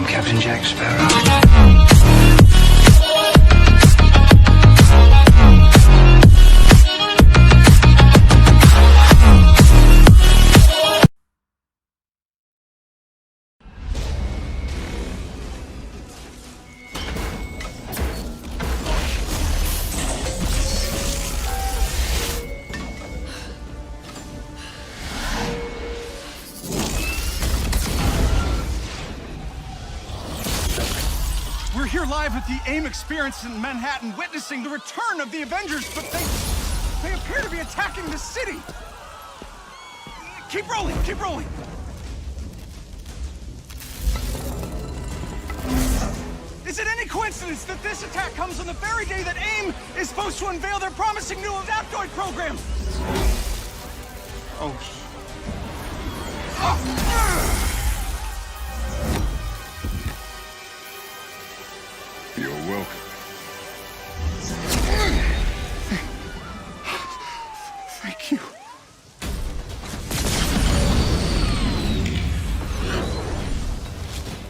Captain Jack Sparrow. We're here live at the AIM experience in Manhattan, witnessing the return of the Avengers, but they appear to be attacking the city. Keep rolling, keep rolling. Is it any coincidence that this attack comes on the very day that AIM is supposed to unveil their promising new Adaptoid program? Oh. You're welcome. Thank you.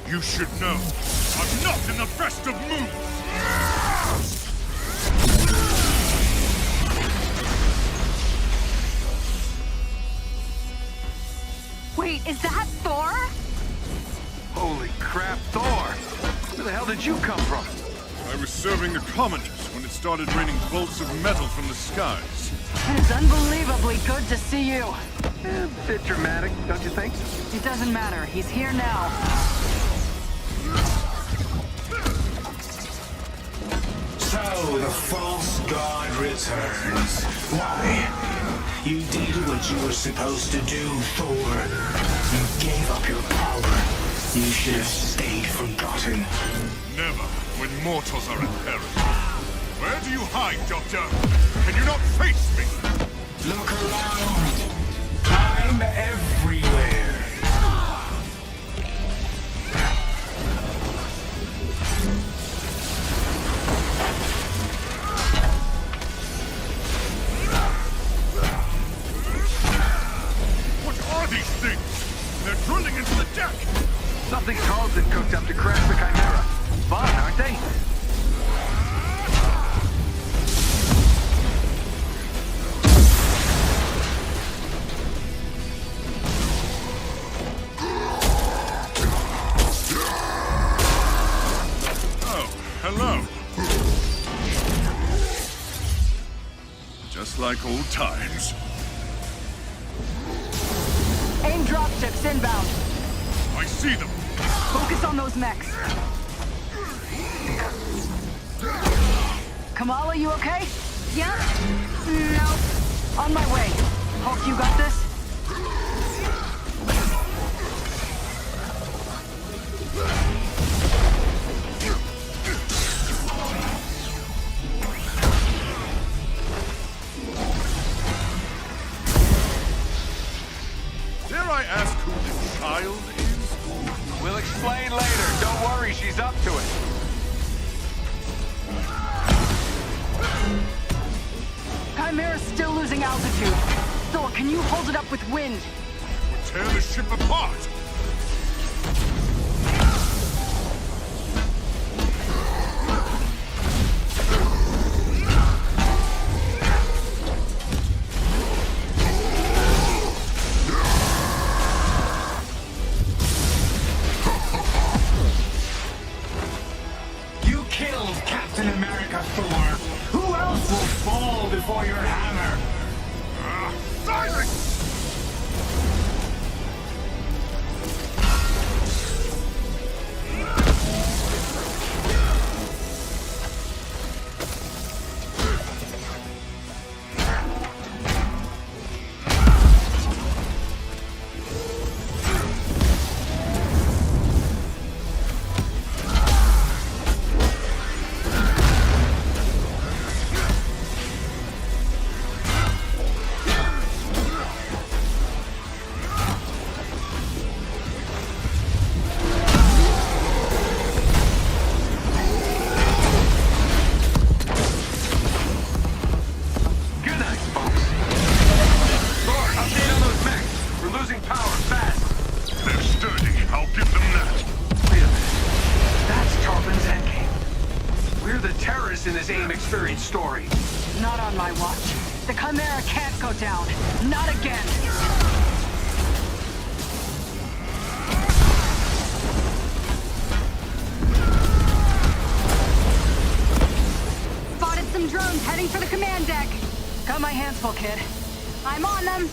You should know, I'm not in the best of moods! Wait, is that Thor? Holy crap, Thor! Where the hell did you come from? I was serving the commoners when it started raining bolts of metal from the skies. It is unbelievably good to see you. A bit dramatic, don't you think? It doesn't matter. He's here now. So, the false god returns. Why? You did what you were supposed to do, Thor. You gave up your power. You should have stayed forgotten. Never, when mortals are in peril. Where do you hide, Doctor? Can you not face me? Look around. I'm everywhere. What are these things? They're drilling into the deck! Something Carlson cooked up to crash the Chimera. Fun, aren't they? Oh, hello. Just like old times. AIM dropships inbound. I see them. Focus on those mechs. Kamala, you okay? Yeah? No. On my way. Hulk, you got this? Dare I ask who this child is? We'll explain later. Don't worry, she's up to it. Chimera's still losing altitude. Thor, can you hold it up with wind? Tear the ship apart! You killed Captain America, Thor. Who else will fall before your hammer? Silence! in this AIM experience story. Not on my watch. The Chimera can't go down. Not again. Spotted some drones heading for the command deck. Got my hands full, kid. I'm on them.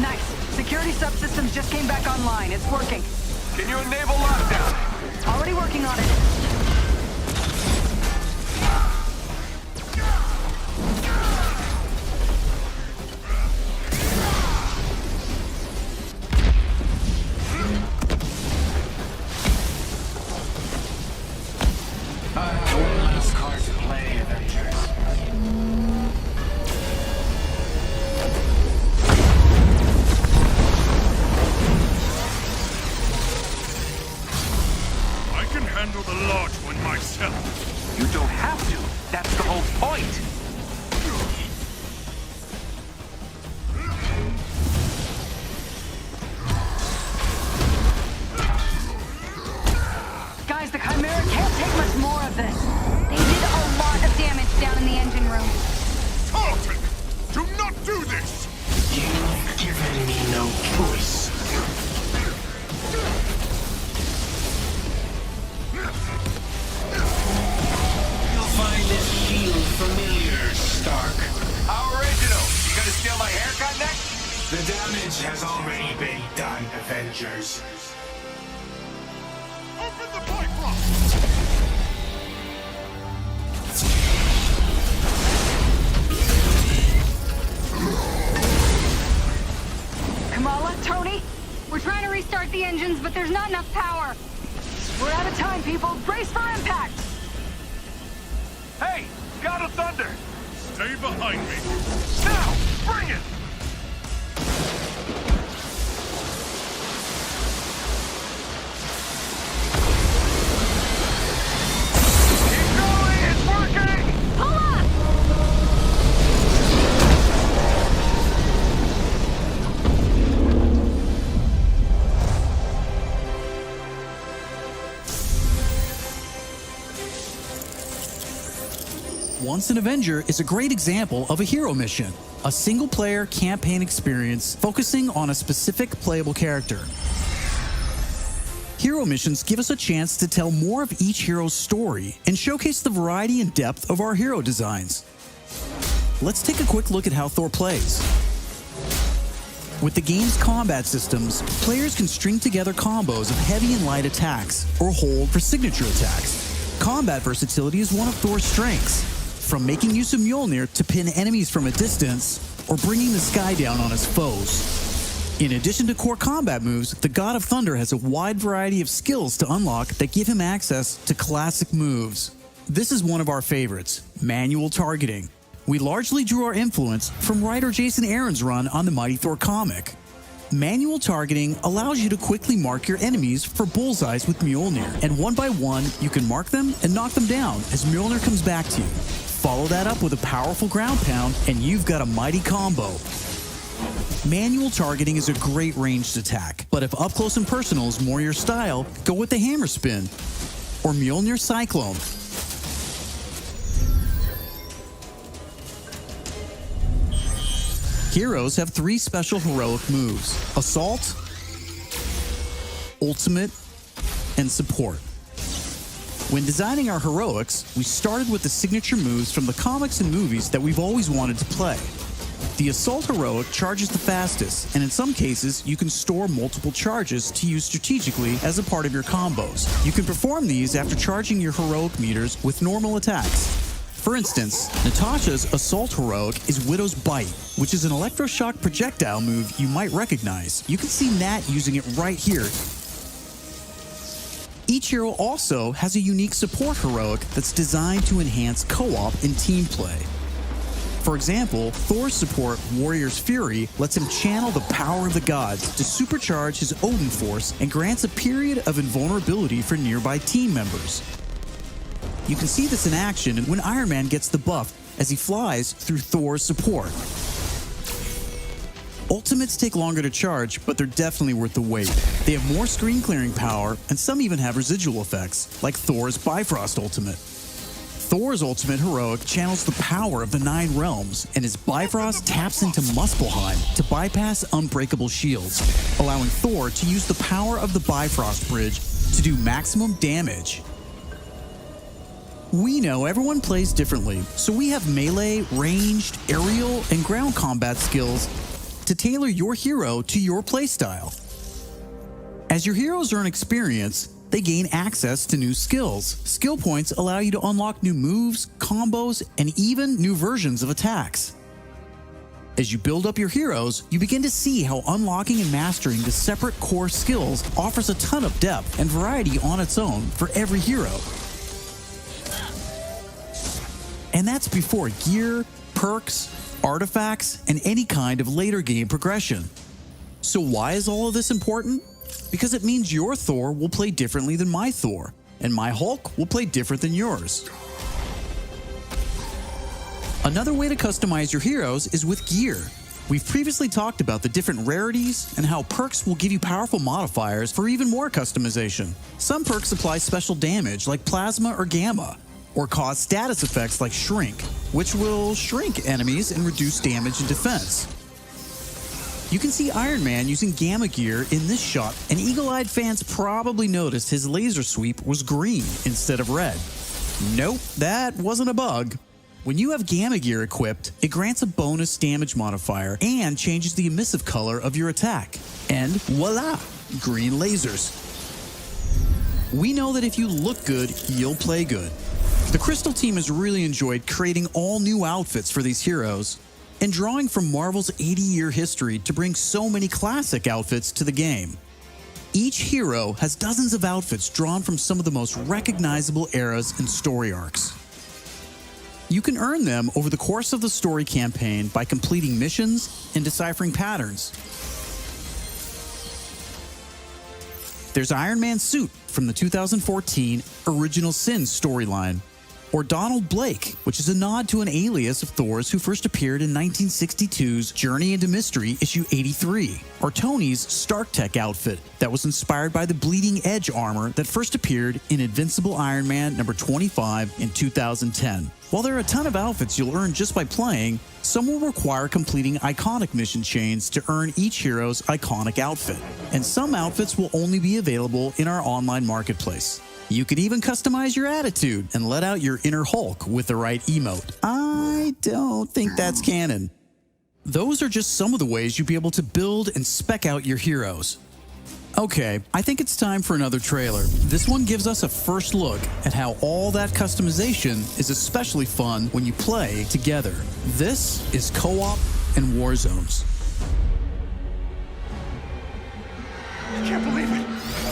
Nice. Security subsystems just came back online. It's working. Can you enable lockdown? Already working on it. One last card to play, Avengers. I can handle the large one myself. You don't have to. That's the whole point. Guys, the Chimera can't take much more of this. They did a lot of damage down in the engine room. Tartan! Do not do this! You've given me no choice. You'll find this shield familiar, Stark. How original. You gonna steal my haircut next? The damage has already been done, Avengers. Open the pipe rock! Kamala, Tony, we're trying to restart the engines, but there's not enough power. We're out of time, people. Brace for impact. Hey, God of Thunder. Stay behind me. Now, bring it. Keep going. It's working. Pull up! Once an Avenger is a great example of a hero mission, a single-player campaign experience focusing on a specific playable character. Hero missions give us a chance to tell more of each hero's story and showcase the variety and depth of our hero designs. Let's take a quick look at how Thor plays. With the game's combat systems, players can string together combos of heavy and light attacks, or hold for signature attacks. Combat versatility is one of Thor's strengths, from making use of Mjolnir to pin enemies from a distance, or bringing the sky down on his foes. In addition to core combat moves, the God of Thunder has a wide variety of skills to unlock that give him access to classic moves. This is one of our favorites, manual targeting. We largely drew our influence from writer Jason Aaron's run on the Mighty Thor comic. Manual targeting allows you to quickly mark your enemies for bullseyes with Mjolnir, and one by one, you can mark them and knock them down as Mjolnir comes back to you. Follow that up with a powerful ground pound, and you've got a mighty combo. Manual targeting is a great ranged attack, but if up close and personal is more your style, go with the hammer spin or Mjolnir Cyclone. Heroes have 3 special heroic moves: Assault, Ultimate, and Support. When designing our heroics, we started with the signature moves from the comics and movies that we've always wanted to play. The Assault heroic charges the fastest, and in some cases, you can store multiple charges to use strategically as a part of your combos. You can perform these after charging your heroic meters with normal attacks. For instance, Natasha's Assault heroic is Widow's Bite, which is an electroshock projectile move you might recognize. You can see Nat using it right here. Each hero also has a unique support heroic that's designed to enhance co-op and team play. For example, Thor's support, Warrior's Fury, lets him channel the power of the gods to supercharge his Odin force and grants a period of invulnerability for nearby team members. You can see this in action when Iron Man gets the buff as he flies through Thor's support. Ultimates take longer to charge, but they're definitely worth the wait. They have more screen clearing power, and some even have residual effects, like Thor's Bifrost Ultimate. Thor's Ultimate Heroic channels the power of the 9 realms, and his Bifrost taps into Muspelheim to bypass unbreakable shields, allowing Thor to use the power of the Bifrost Bridge to do maximum damage. We know everyone plays differently, so we have melee, ranged, aerial, and ground combat skills to tailor your hero to your playstyle. As your heroes earn experience, they gain access to new skills. Skill points allow you to unlock new moves, combos, and even new versions of attacks. As you build up your heroes, you begin to see how unlocking and mastering the separate core skills offers a ton of depth and variety on its own for every hero. And that's before gear, perks, artifacts, and any kind of later game progression. So why is all of this important? Because it means your Thor will play differently than my Thor, and my Hulk will play different than yours. Another way to customize your heroes is with gear. We've previously talked about the different rarities and how perks will give you powerful modifiers for even more customization. Some perks apply special damage like plasma or gamma, or cause status effects like shrink, which will shrink enemies and reduce damage and defense. You can see Iron Man using gamma gear in this shot, and eagle-eyed fans probably noticed his laser sweep was green instead of red. Nope, that wasn't a bug. When you have gamma gear equipped, it grants a bonus damage modifier and changes the emissive color of your attack. And voila, green lasers. We know that if you look good, you'll play good. The Crystal team has really enjoyed creating all new outfits for these heroes and drawing from Marvel's 80-year history to bring so many classic outfits to the game. Each hero has dozens of outfits drawn from some of the most recognizable eras and story arcs. You can earn them over the course of the story campaign by completing missions and deciphering patterns. There's Iron Man's suit from the 2014 Original Sin storyline, or Donald Blake, which is a nod to an alias of Thor's who first appeared in 1962's Journey into Mystery issue 83, or Tony's Stark Tech outfit that was inspired by the Bleeding Edge armor that first appeared in Invincible Iron Man number 25 in 2010. While there are a ton of outfits you'll earn just by playing, some will require completing iconic mission chains to earn each hero's iconic outfit, and some outfits will only be available in our online marketplace. You can even customize your attitude and let out your inner Hulk with the right emote. I don't think that's canon. Those are just some of the ways you'll be able to build and spec out your heroes. Okay, I think it's time for another trailer. This one gives us a first look at how all that customization is especially fun when you play together. This is Co-op and War Zones. I can't believe it!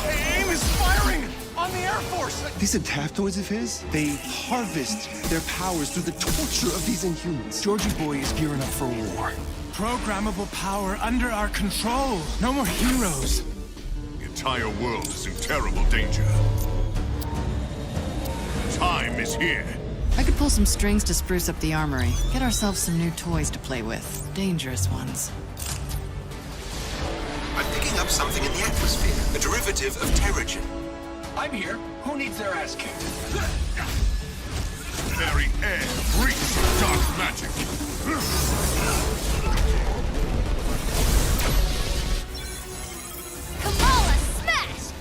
AIM is firing on the Air Force! These adaptoids of his, they harvest their powers through the torture of these Inhumans. Georgie Boy is gearing up for war. Programmable power under our control. No more heroes. The entire world is in terrible danger. Time is here. I could pull some strings to spruce up the armory. Get ourselves some new toys to play with. Dangerous ones. I'm picking up something in the atmosphere. A derivative of Terrigen. I'm here. Who needs their ass kicked? Very air breathes dark magic. Kamala, smash!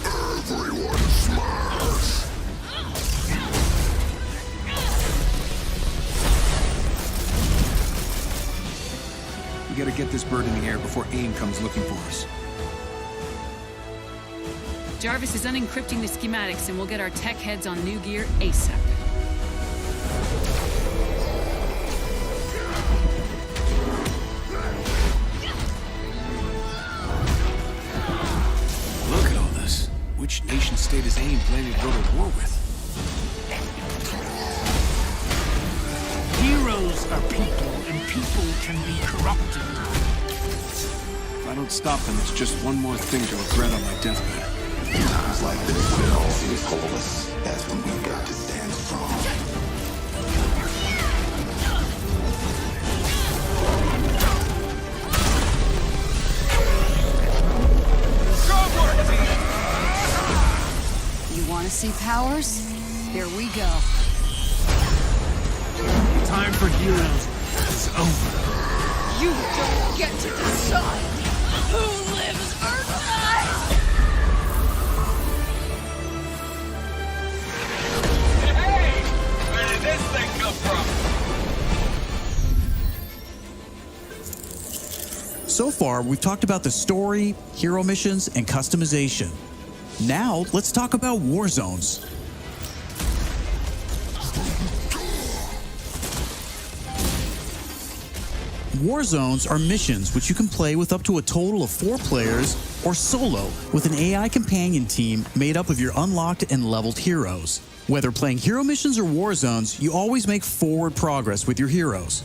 Everyone smash! We gotta get this bird in the air before AIM comes looking for us. Jarvis is unencrypting the schematics and we'll get our tech heads on new gear ASAP. Look at all this. Which nation state is AIM planning to go to war with? Heroes are people, and people can be corrupted. If I don't stop them, it's just one more thing to regret on my deathbed. In times like this, when all seems hopeless, that's when we've got to stand strong. to see powers? Here we go. Time for heroes is over. You don't get to decide who lives or dies! Hey! Where did this thing come from? So far, we've talked about the story, hero missions, and customization. Now, let's talk about war zones. War zones are missions which you can play with up to a total of 4 players or solo with an AI companion team made up of your unlocked and leveled heroes. Whether playing hero missions or war zones, you always make forward progress with your heroes.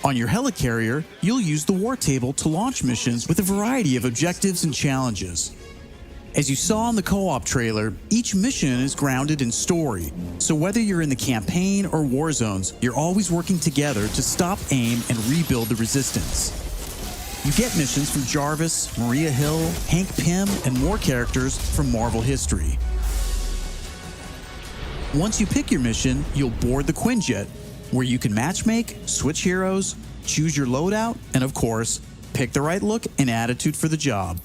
On your helicarrier, you'll use the war table to launch missions with a variety of objectives and challenges. As you saw in the co-op trailer, each mission is grounded in story, so whether you're in the campaign or war zones, you're always working together to stop AIM and rebuild the resistance. You get missions from Jarvis, Maria Hill, Hank Pym, and more characters from Marvel history. Once you pick your mission, you'll board the Quinjet, where you can matchmake, switch heroes, choose your loadout, and of course, pick the right look and attitude for the job.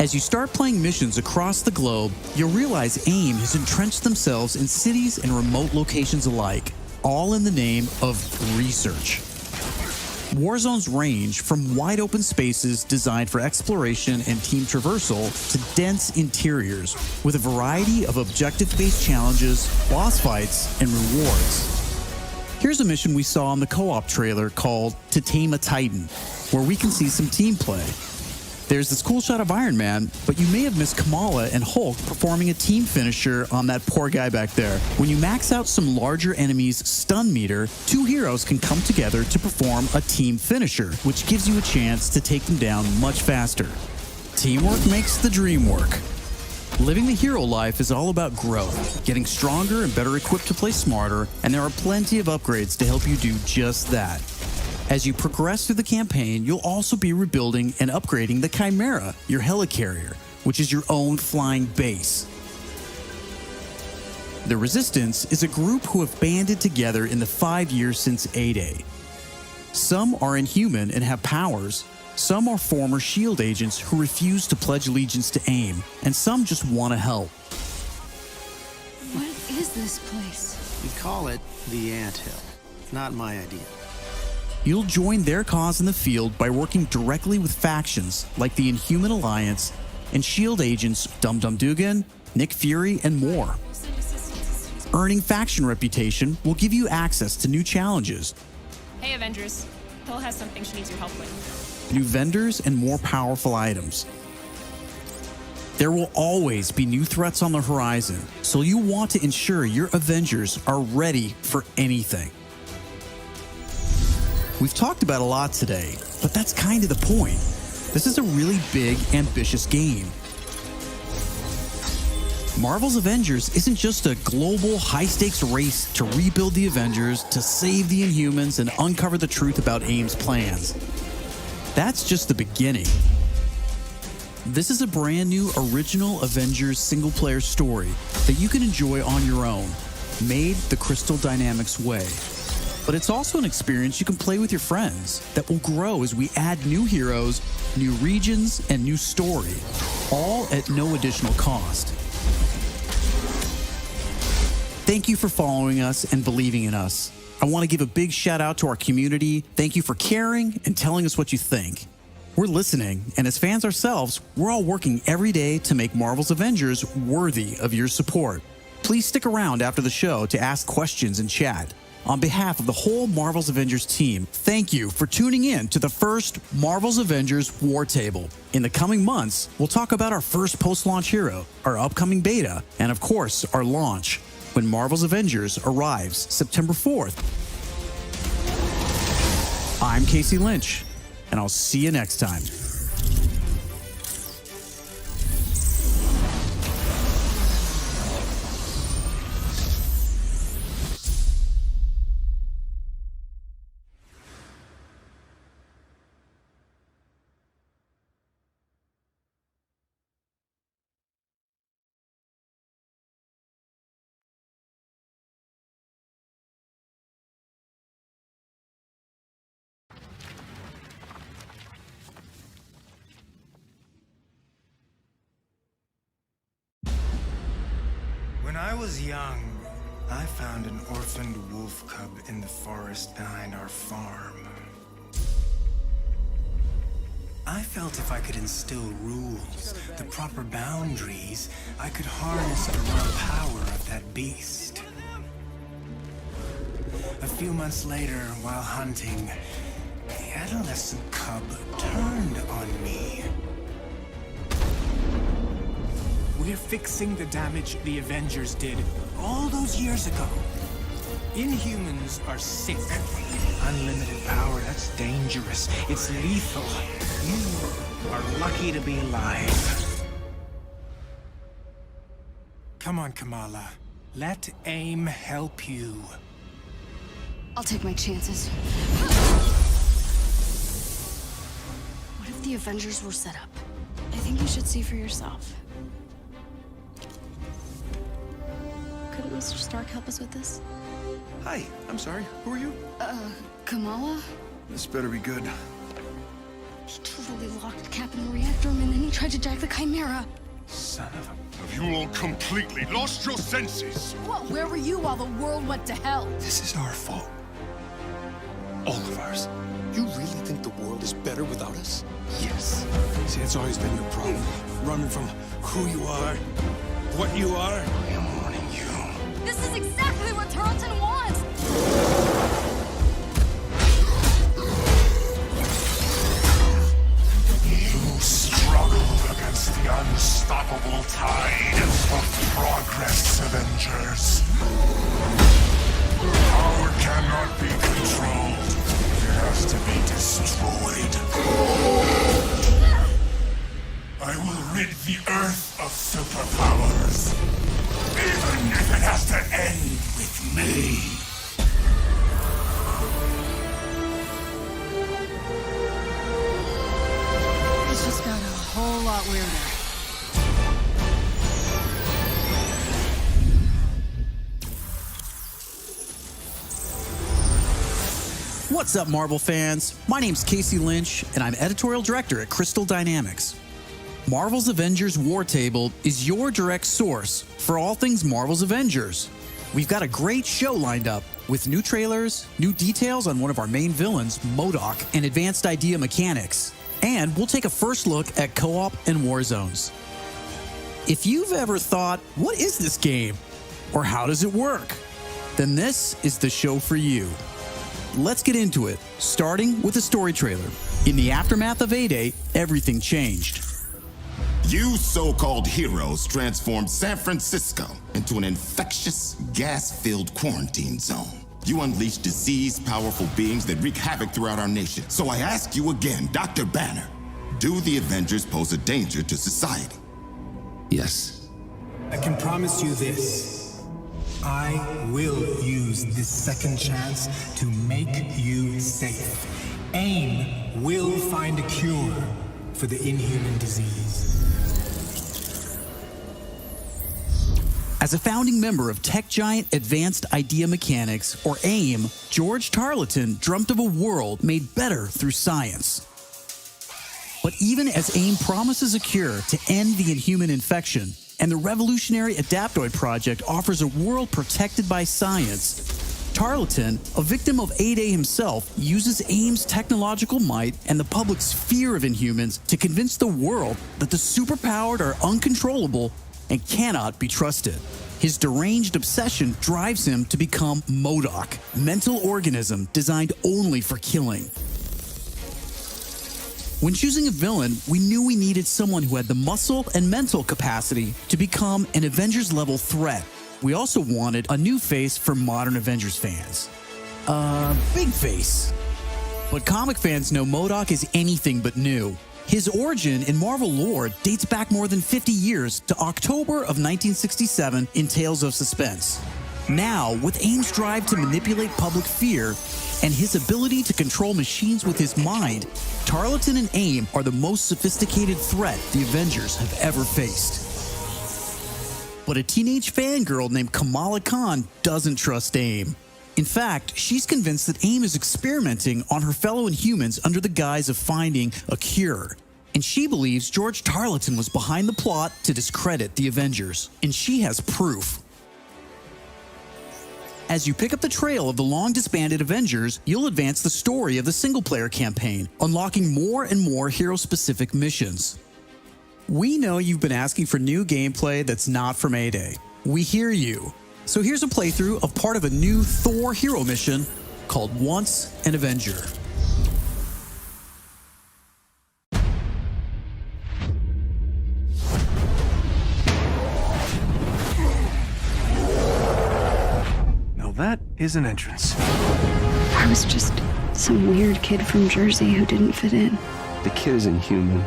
As you start playing missions across the globe, you'll realize AIM has entrenched themselves in cities and remote locations alike, all in the name of research. War zones range from wide open spaces designed for exploration and team traversal to dense interiors with a variety of objective-based challenges, boss fights, and rewards. Here's a mission we saw in the co-op trailer called To Tame a Titan, where we can see some team play. There's this cool shot of Iron Man, but you may have missed Kamala and Hulk performing a team finisher on that poor guy back there. When you max out some larger enemies' stun meter, 2 heroes can come together to perform a team finisher, which gives you a chance to take them down much faster. Teamwork makes the dream work. Living the hero life is all about growth, getting stronger and better equipped to play smarter, and there are plenty of upgrades to help you do just that. As you progress through the campaign, you'll also be rebuilding and upgrading the Chimera, your helicarrier, which is your own flying base. The Resistance is a group who have banded together in the 5 years since A-Day. Some are inhuman and have powers, some are former SHIELD agents who refuse to pledge allegiance to AIM, and some just want to help. What is this place? We call it the Anthill. Not my idea. You'll join their cause in the field by working directly with factions like the Inhuman Alliance and SHIELD agents Dum Dum Dugan, Nick Fury, and more. Earning faction reputation will give you access to new challenges, Hey, Avengers. Hill has something she needs your help with. new vendors, and more powerful items. There will always be new threats on the horizon, so you want to ensure your Avengers are ready for anything. We've talked about a lot today, but that's kind of the point. This is a really big, ambitious game. Marvel's Avengers isn't just a global, high-stakes race to rebuild the Avengers, to save the Inhumans, and uncover the truth about AIM's plans. That's just the beginning. This is a brand new original Avengers single-player story that you can enjoy on your own, made the Crystal Dynamics way. But it's also an experience you can play with your friends that will grow as we add new heroes, new regions, and new story, all at no additional cost. Thank you for following us and believing in us. I want to give a big shout out to our community. Thank you for caring and telling us what you think. We're listening, and as fans ourselves, we're all working every day to make Marvel's Avengers worthy of your support. Please stick around after the show to ask questions and chat. On behalf of the whole Marvel's Avengers team, thank you for tuning in to the first Marvel's Avengers War Table. In the coming months, we'll talk about our first post-launch hero, our upcoming beta, and of course, our launch, when Marvel's Avengers arrives September 4th. I'm Casey Lynch, and I'll see you next time. I was young, I found an orphaned wolf cub in the forest behind our farm. I felt if I could instill rules, the proper boundaries, I could harness the raw power of that beast. A few months later, while hunting, the adolescent cub turned on me. We're fixing the damage the Avengers did all those years ago. Inhumans are sick. Unlimited power, that's dangerous. It's lethal. You are lucky to be alive. Come on, Kamala. Let AIM help you. I'll take my chances. What if the Avengers were set up? I think you should see for yourself. Couldn't Mr. Stark help us with this? Hi, I'm sorry. Who are you? Kamala? This better be good. He totally locked Cap in the reactor room and then he tried to jack the Chimera. Son of a... Have you all completely lost your senses? Well, where were you while the world went to hell? This is our fault. All of ours. You really think the world is better without us? Yes. See, that's always been your problem. Running from who you are, what you are. I am warning you. This is exactly what Tarleton wants! You struggle against the unstoppable tide of progress, Avengers. Power cannot be controlled. It has to be destroyed. I will rid the Earth of superpowers. Even if it has to end with me. This just got a whole lot weirder. What's up, Marvel fans? My name's Casey Lynch, and I'm editorial director at Crystal Dynamics. Marvel's Avengers War Table is your direct source for all things Marvel's Avengers. We've got a great show lined up with new trailers, new details on one of our main villains, MODOK, and advanced idea mechanics. And we'll take a first look at co-op and war zones. If you've ever thought, what is this game? Or how does it work? Then this is the show for you. Let's get into it, starting with a story trailer. In the aftermath of A-Day, everything changed. You so-called heroes transformed San Francisco into an infectious, gas-filled quarantine zone. You unleashed diseased, powerful beings that wreak havoc throughout our nation. So I ask you again, Dr. Banner, do the Avengers pose a danger to society? Yes. I can promise you this. I will use this second chance to make you safe. AIM will find a cure for the inhuman disease. As a founding member of tech giant Advanced Idea Mechanics, or AIM, George Tarleton dreamt of a world made better through science. But even as AIM promises a cure to end the inhuman infection, and the revolutionary Adaptoid project offers a world protected by science, Tarleton, a victim of A-Day himself, uses AIM's technological might and the public's fear of Inhumans to convince the world that the superpowered are uncontrollable and cannot be trusted. His deranged obsession drives him to become MODOK, mental organism designed only for killing. When choosing a villain, we knew we needed someone who had the muscle and mental capacity to become an Avengers-level threat. We also wanted a new face for modern Avengers fans. Big face. But comic fans know MODOK is anything but new. His origin in Marvel lore dates back more than 50 years to October of 1967 in Tales of Suspense. Now, with AIM's drive to manipulate public fear and his ability to control machines with his mind, Tarleton and AIM are the most sophisticated threat the Avengers have ever faced. But a teenage fangirl named Kamala Khan doesn't trust AIM. In fact, she's convinced that AIM is experimenting on her fellow Inhumans under the guise of finding a cure. And she believes George Tarleton was behind the plot to discredit the Avengers. And she has proof. As you pick up the trail of the long-disbanded Avengers, you'll advance the story of the single-player campaign, unlocking more and more hero-specific missions. We know you've been asking for new gameplay that's not from A-Day. We hear you. So here's a playthrough of part of a new Thor hero mission called Once an Avenger. Now that is an entrance. I was just some weird kid from Jersey who didn't fit in. The kid isn't human.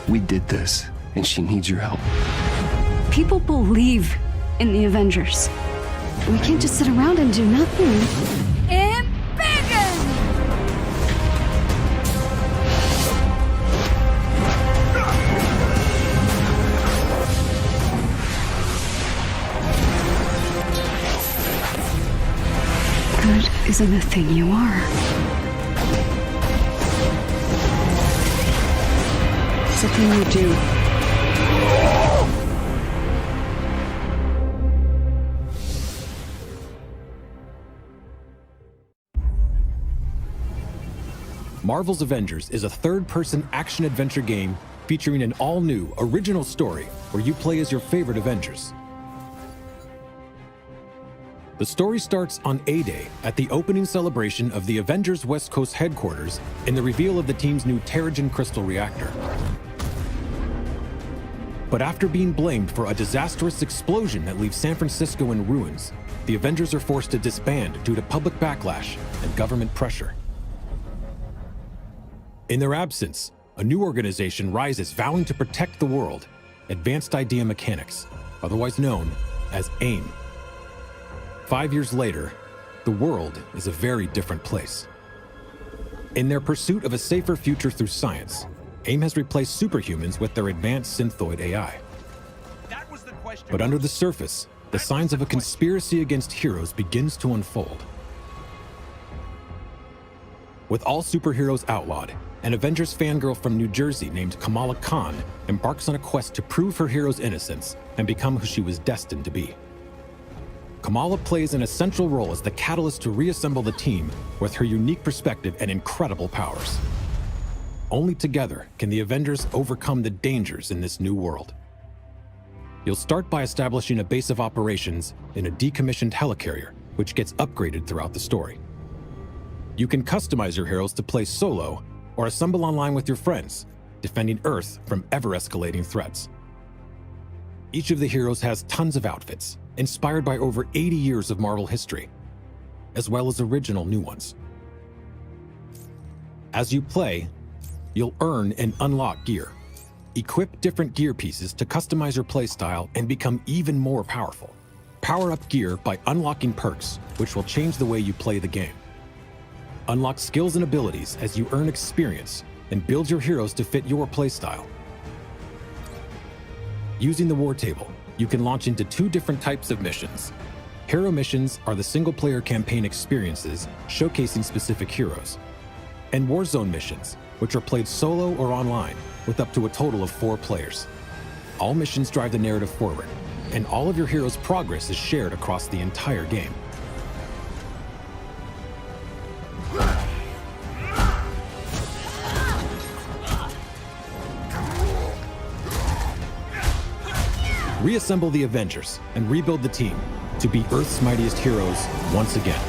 We did this, and she needs your help. People believe in the Avengers. We can't just sit around and do nothing. Embiggen! Good isn't a thing you are. It's a thing you do. Marvel's Avengers is a third-person action-adventure game featuring an all-new, original story where you play as your favorite Avengers. The story starts on A-Day at the opening celebration of the Avengers West Coast headquarters in the reveal of the team's new Terrigen crystal reactor. But after being blamed for a disastrous explosion that leaves San Francisco in ruins, the Avengers are forced to disband due to public backlash and government pressure. In their absence, a new organization rises vowing to protect the world, Advanced Idea Mechanics, otherwise known as AIM. 5 years later, the world is a very different place. In their pursuit of a safer future through science, AIM has replaced superhumans with their advanced synthoid AI. But under the surface, the signs of a conspiracy against heroes begins to unfold. With all superheroes outlawed, an Avengers fangirl from New Jersey named Kamala Khan embarks on a quest to prove her hero's innocence and become who she was destined to be. Kamala plays an essential role as the catalyst to reassemble the team with her unique perspective and incredible powers. Only together can the Avengers overcome the dangers in this new world. You'll start by establishing a base of operations in a decommissioned helicarrier, which gets upgraded throughout the story. You can customize your heroes to play solo or assemble online with your friends, defending Earth from ever-escalating threats. Each of the heroes has tons of outfits, inspired by over 80 years of Marvel history, as well as original new ones. As you play, you'll earn and unlock gear. Equip different gear pieces to customize your playstyle and become even more powerful. Power up gear by unlocking perks, which will change the way you play the game. Unlock skills and abilities as you earn experience and build your heroes to fit your playstyle. Using the war table, you can launch into 2 different types of missions. Hero missions are the single-player campaign experiences showcasing specific heroes, and Warzone missions, which are played solo or online with up to a total of 4 players. All missions drive the narrative forward, and all of your heroes' progress is shared across the entire game. Reassemble the Avengers and rebuild the team to be Earth's mightiest heroes once again.